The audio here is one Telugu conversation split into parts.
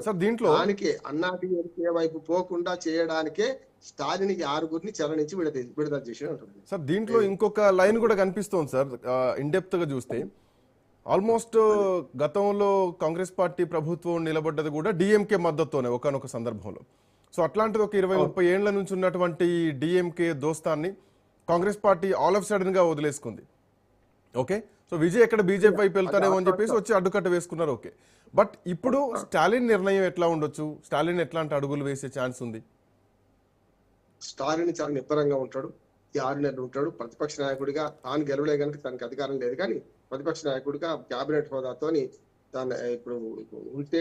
సార్ దీంట్లో దానికి అన్నాడీఎంకే వైపు పోకుండా చేయడానికే స్టాలిన్ 6గురిని చెర నుంచి విడుదల చేసి ఉంటుంది. సార్ దీంట్లో ఇంకొక లైన్ కూడా కనిపిస్తోంది సార్, ఇన్డెప్త్ గా చూస్తే ఆల్మోస్ట్ గతంలో కాంగ్రెస్ పార్టీ ప్రభుత్వం నిలబడ్డది కూడా డిఎంకే మద్దతుతోనే ఒకనొక సందర్భంలో. సో అట్లాంటిది ఒక 20-30 ఏళ్ల నుంచి ఉన్నటువంటి డిఎంకే దోస్తాన్ని Congress party all of sudden గా వదిలేసుకుంది. ఓకే, సో విజయ్ ఎక్కడ బీజేపీ వైపు వెళ్తారేమో అని చెప్పేసి వచ్చి అడ్డుకట్ట వేసుకున్నారు. ఓకే, బట్ ఇప్పుడు స్టాలిన్ నిర్ణయం ఎట్లా ఉండొచ్చు? స్టాలిన్ ఎట్లాంటి అడుగులు వేసే ఛాన్స్ ఉంది? స్టాలిన్ చాలా నిబ్బరంగా ఉంటాడు, ఈ 6 నెలలు ఉంటాడు. ప్రతిపక్ష నాయకుడిగా తాను గెలవలే కనుక తనకి అధికారం లేదు, కానీ ప్రతిపక్ష నాయకుడిగా క్యాబినెట్ హోదాతోని తాను ఇప్పుడు ఉంటే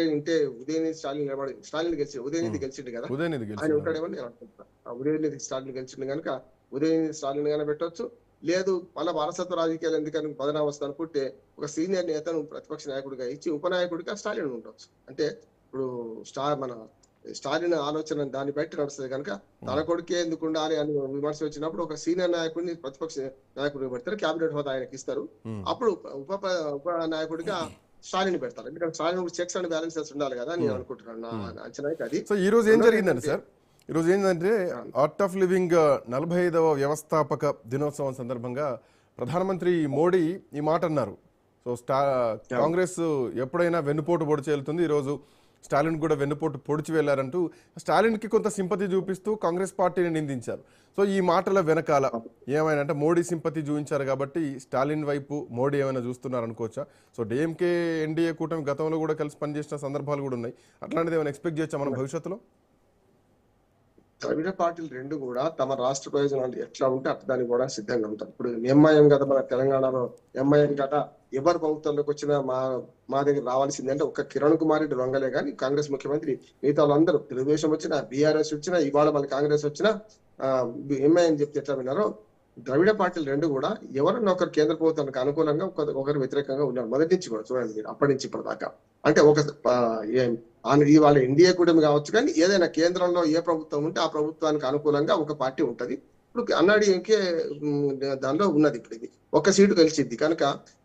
ఉదయనిధి స్టాలిన్ గెలిచి ఉదయనిధి గెలిచిండు కదా, ఆయన ఉంటాడేమో నేను అనుకుంటున్నాను. ఉదయనిధి స్టాలిన్ గెలిచిండు కనుక ఉదయనిధి స్టాలిన్ గానే పెట్టవచ్చు. లేదు మళ్ళీ వారసత్వ రాజకీయాలు ఎందుకని బదనాం వస్తుంది అనుకుంటే ఒక సీనియర్ నేతను ప్రతిపక్ష నాయకుడిగా ఇచ్చి ఉపనాయకుడిగా స్టాలిన్ ఉండవచ్చు. అంటే ఇప్పుడు మన స్టాలిన్ ఆలోచన దాన్ని బట్టి నడుస్తుంది కనుక తన కొడుకే ఎందుకు ఉండాలి అని విమర్శ వచ్చినప్పుడు ఒక సీనియర్ నాయకుడిని ప్రతిపక్ష నాయకుడిని పెడతారు, క్యాబినెట్ హోదా ఆయనకి ఇస్తారు. అప్పుడు ఉప నాయకుడిగా స్టాలిన్ పెడతారు. ఎందుకంటే స్టాలిన్ చెక్స్ అండ్ బ్యాలెన్సెస్ ఉండాలి కదా అని నేను అనుకుంటున్నాను. నా అంచనా అది. సో ఈ రోజు ఏం జరిగిందండి సార్? ఈరోజు ఏంటంటే ఆర్ట్ ఆఫ్ లివింగ్ 45వ వ్యవస్థాపక దినోత్సవం సందర్భంగా ప్రధానమంత్రి మోడీ ఈ మాట అన్నారు. సో కాంగ్రెస్ ఎప్పుడైనా వెన్నుపోటు పొడిచి వెళ్తుంది, ఈరోజు స్టాలిన్ కూడా వెన్నుపోటు పొడిచి వెళ్లారంటూ స్టాలిన్కి కొంత సింపతి చూపిస్తూ కాంగ్రెస్ పార్టీని నిందించారు. సో ఈ మాటల వెనకాల ఏమైనా అంటే మోడీ సింపతి చూపించారు కాబట్టి స్టాలిన్ వైపు మోడీ ఏమైనా చూస్తున్నారు అనుకోవచ్చా? సో డిఎంకే ఎన్డీఏ కూటమి గతంలో కూడా కలిసి పనిచేసిన సందర్భాలు కూడా ఉన్నాయి, అట్లాంటిది ఏమైనా ఎక్స్పెక్ట్ చేయొచ్చా మనం భవిష్యత్తులో? ద్రవిడ పార్టీలు రెండు కూడా తమ రాష్ట్ర ప్రయోజనాలు ఎట్లా ఉంటే అట్లా దానికి కూడా సిద్ధంగా ఉంటారు. ఇప్పుడు ఎంఐఎం కదా, మన తెలంగాణలో ఎంఐఎం కదా, ఎవరు ప్రభుత్వంలోకి వచ్చినా మా దగ్గర రావాల్సింది అంటే ఒక కిరణ్ కుమార్ రెడ్డి రొంగలే కానీ కాంగ్రెస్ ముఖ్యమంత్రి మిగతా వాళ్ళందరూ తెలుగుదేశం వచ్చినా, బీఆర్ఎస్ వచ్చినా, ఇవాళ మన కాంగ్రెస్ వచ్చినా ఎంఐఎం చెప్తే ఎట్లా విన్నారో ద్రవిడ పార్టీలు రెండు కూడా ఎవరన్నా ఒకరు కేంద్ర ప్రభుత్వానికి అనుకూలంగా ఒకరు వ్యతిరేకంగా ఉన్నారు మొదటి నుంచి కూడా. చూడండి మీరు అప్పటి నుంచి ఇప్పటిదాకా అంటే ఇవాళ ఎన్డీఏ కూటమి కావచ్చు, కానీ ఏదైనా కేంద్రంలో ఏ ప్రభుత్వం ఉంటే ఆ ప్రభుత్వానికి అనుకూలంగా ఒక పార్టీ ఉంటది. ఇప్పుడు అన్నాడీఎంకే దానిలో ఉన్నది. ఇప్పుడు ఇది ఒక సీటు గెలిచింది కనుక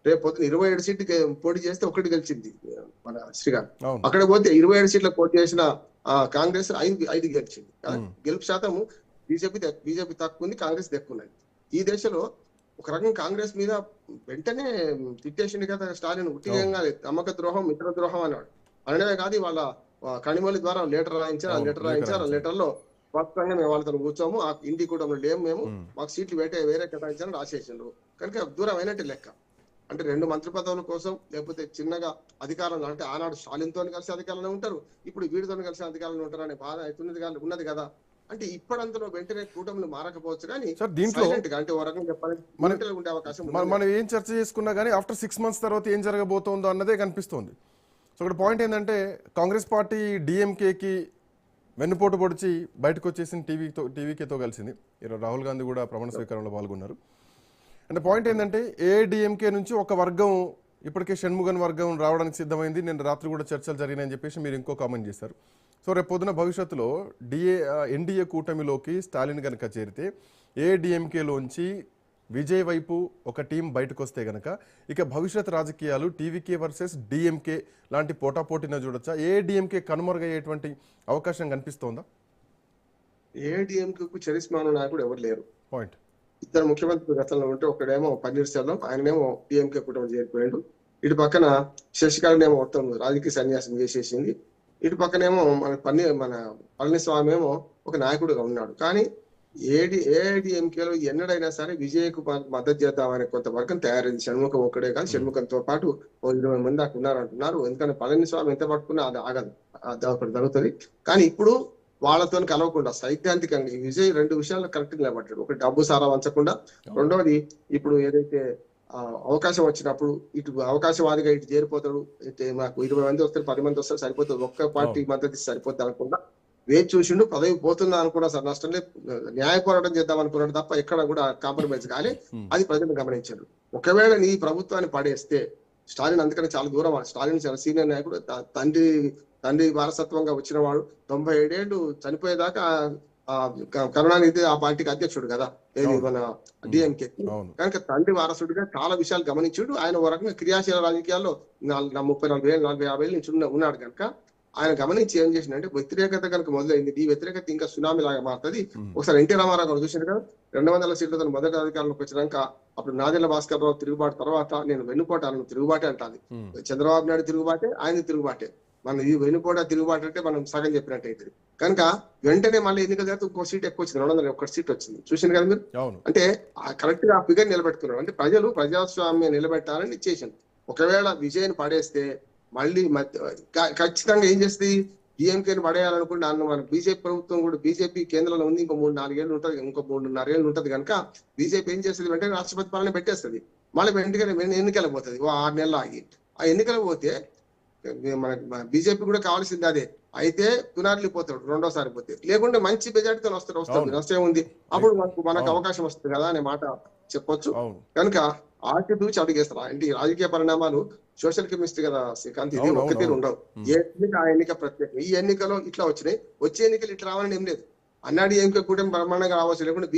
రేపు పొద్దున 27 సీట్లు పోటీ చేస్తే ఒకటి గెలిచింది మన శ్రీకాంత్. అక్కడ పోతే 27 సీట్లకు పోటీ చేసిన కాంగ్రెస్ 5 గెలిచింది. గెలుపు శాతము బీజేపీ తక్కువ ఉంది, కాంగ్రెస్ ఎక్కువ ఉన్నది. ఈ దేశంలో ఒక రకంగా కాంగ్రెస్ మీద వెంటనే తిట్టేసింది కదా స్టాలిన్. ఉట్టిగా నమ్మక ద్రోహం, మిత్ర ద్రోహం అన్నాడు. అనడమే కాదు వాళ్ళ కనిమొలి ద్వారా లెటర్ రాయించారు. ఆ లెటర్ లో స్పష్టంగా మేము వాళ్ళతో కూర్చోము, ఆ ఇంటి కూడా లేము, మేము మాకు సీట్లు వేరే కేటాయించాలని రాసేసిండ్రు. కనుక దూరం అయినట్టు లెక్క. అంటే 2 మంత్రి పదవుల కోసం లేకపోతే చిన్నగా అధికారంలో అంటే ఆనాడు స్టాలిన్తో కలిసి అధికారంలో ఉంటారు, ఇప్పుడు వీడితో కలిసి అధికారంలో ఉంటారు అనే బాధ అవుతున్నది ఉన్నది కదా. అంటే ఇప్పుడంతలో వెంటనే కూటమిలు మారకపోవచ్చు, కానీ దీంట్లో అంటే ఓ రకంగా చెప్పాలి ఉండే అవకాశం మనం ఏం చర్చ చేసుకున్నా కానీ ఆఫ్టర్ 6 months తర్వాత ఏం జరగబోతోందో అన్నదే కనిపిస్తోంది. సో ఇక్కడ పాయింట్ ఏంటంటే కాంగ్రెస్ పార్టీ డిఎంకేకి వెన్నుపోటు పొడిచి బయటకు వచ్చేసిన టీవీకేతో కలిసింది. ఈరోజు రాహుల్ గాంధీ కూడా ప్రమాణ స్వీకారంలో పాల్గొన్నారు. అంటే పాయింట్ ఏంటంటే ఏఐడిఎంకే నుంచి ఒక వర్గం ఇప్పటికే షణ్ముగన్ వర్గం రావడానికి సిద్ధమైంది, నేను రాత్రి కూడా చర్చలు జరిగినాయని చెప్పేసి మీరు ఇంకో కామెంట్ చేశారు. సో రేపు పొద్దున భవిష్యత్తులో ఎన్డీఏ కూటమిలోకి స్టాలిన్ కనుక చేరితే ఏఐడిఎంకేలోంచి విజయ్ వైపు ఒక టీం బయటకు వస్తే గనక ఇక భవిష్యత్ రాజకీయాలు టీవీకే వర్సెస్ డిఎంకే లాంటి పోటాపోటీన చూడొచ్చా? ఏఐడిఎంకే కనుమరుగయ్యేటువంటి అవకాశం కనిపిస్తోందా? ఏఐడిఎంకే చరిస్మాన నాయకుడు ఎవరు లేరు. పాయింట్ 2 ముఖ్యమంత్రులు గతంలో ఉంటే ఒకడేమో పన్నీర్ సెల్వం, ఆయననేమో డిఎంకే కూటమి చేరిపోయాడు. ఇటు పక్కన శశికళనేమో మొత్తం రాజకీయ సన్యాసం చేసేసింది. ఇటు పక్కనేమో మన పళనిస్వామి ఏమో ఒక నాయకుడుగా ఉన్నాడు. కానీ ఏఐడిఎంకేలో ఎన్నడైనా సరే విజయ్కు మద్దతు చేద్దామనే కొంత వర్గం తయారైంది. షణ్ముఖం ఒక్కడే కాదు, షణ్ముఖంతో పాటు 20 మంది దాకా ఉన్నారంటున్నారు. ఎందుకంటే పళనిస్వామి ఎంత పట్టుకున్నా అది ఆగదు, ఒకటి జరుగుతుంది. కానీ ఇప్పుడు వాళ్ళతో కలవకుండా సైద్ధాంతికంగా ఈ విజయ్ 2 విషయాల్లో కరెక్ట్ నిలబడ్డాడు. ఒకటి డబ్బు సారా వంచకుండా, రెండవది ఇప్పుడు ఏదైతే అవకాశం వచ్చినప్పుడు ఇటు అవకాశవాదిగా ఇటు చేరిపోతాడు. మాకు 20 మంది వస్తారు, 10 మంది వస్తారు సరిపోతుంది, ఒక్క పార్టీ మద్దతు సరిపోతుంది అనుకున్నా వేచి చూసిండు. పదవి పోతుందా అనుకున్నా సార్ నష్టం లేదు, న్యాయ పోరాటం చేద్దాం అనుకున్నాడు తప్ప ఎక్కడ కూడా కాంప్రమైజ్ కానీ అది ప్రజలు గమనించారు. ఒకవేళ నీ ప్రభుత్వాన్ని పడేస్తే స్టాలిన్ అందుకని చాలా దూరం, స్టాలిన్ చాలా సీనియర్ నాయకుడు, తండ్రి వారసత్వంగా వచ్చిన వాడు, 97 ఏళ్ళు చనిపోయేదాకా కరుణానిధి ఆ పార్టీకి అధ్యక్షుడు కదా మన డిఎంకే. కనుక తండ్రి వారసుడిగా చాలా విషయాలు గమనించుడు. ఆయన ఒక రకంగా క్రియాశీల రాజకీయాల్లో 30-40 ఏళ్ళు 40-50 ఏళ్ళ నుంచి ఉన్నాడు కనుక ఆయన గమనించి ఏం చేసిందంటే వ్యతిరేకత కనుక మొదలైంది, ఈ వ్యతిరేకత ఇంకా సునామీ లాగా మారుతుంది. ఒకసారి ఎన్టీ రామారావు గారు చూసారు కదా, 200 సీట్లతో మొదటి అధికారంలోకి వచ్చినాక అప్పుడు నాదెళ్ల భాస్కర్ రావు తిరుగుబాటు తర్వాత నేను వెన్నుపోటాను తిరుగుబాటే అంటాను. చంద్రబాబు నాయుడు తిరుగుబాటే, ఆయన తిరుగుబాటే. మనం ఈ వెన్నుపోట తిరుగుబాటు అంటే మనం సగం చెప్పినట్టు అవుతుంది. కనుక వెంటనే మళ్ళీ ఎన్నికల తర్వాత ఇంకో సీట్ ఎక్కువ వచ్చింది, 201 సీట్ వచ్చింది. చూసింది కదా మీరు. అంటే కరెక్ట్ గా ఆ ఫిగర్ నిలబెట్టుకున్నారు. అంటే ప్రజలు ప్రజాస్వామ్యం నిలబెట్టాలని ఇచ్చేసింది. ఒకవేళ విజయ్ పడేస్తే మళ్ళీ ఖచ్చితంగా ఏం చేస్తుంది, డిఎంకేని పడేయాలనుకుంటే అన్న మన బీజేపీ ప్రభుత్వం కూడా, బీజేపీ కేంద్రంలో ఉంది, ఇంకో 3-4 ఏళ్ళు ఉంటుంది, ఇంకో 3.5 ఏళ్ళు ఉంటుంది. కనుక బీజేపీ ఏం చేస్తుంది, వెంటనే రాష్ట్రపతి పాలన పెట్టేస్తుంది. మళ్ళీ వెంటనే ఎన్నికలు పోతుంది 6 నెలలు ఆగి. ఆ ఎన్నికలు పోతే మన బీజేపీ కూడా కావాల్సింది అదే. అయితే పునారులు పోతాడు రెండోసారి పోతే, లేకుంటే మంచి మెజార్టీతో వస్తుంది, నష్టం ఉంది. అప్పుడు మనకు అవకాశం వస్తుంది కదా అనే మాట చెప్పొచ్చు. కనుక ఆచితూచి అడిగేస్తారు. అంటే రాజకీయ పరిణామాలు సోషల్ కెమిస్ట్రీ కదా శ్రీకాంత్, ఇది ఒక్క తీరు ఉండవు. ఏ ఎన్నిక ఆ ఎన్నిక ప్రత్యేకం. ఈ ఎన్నికలో ఇట్లా వచ్చినాయి, వచ్చే ఎన్నికలు ఇట్లా రావాలని ఏం లేదు. అన్నాడు ఏం కూటమి బ్రహ్మాండంగా రావచ్చు, లేకుంటే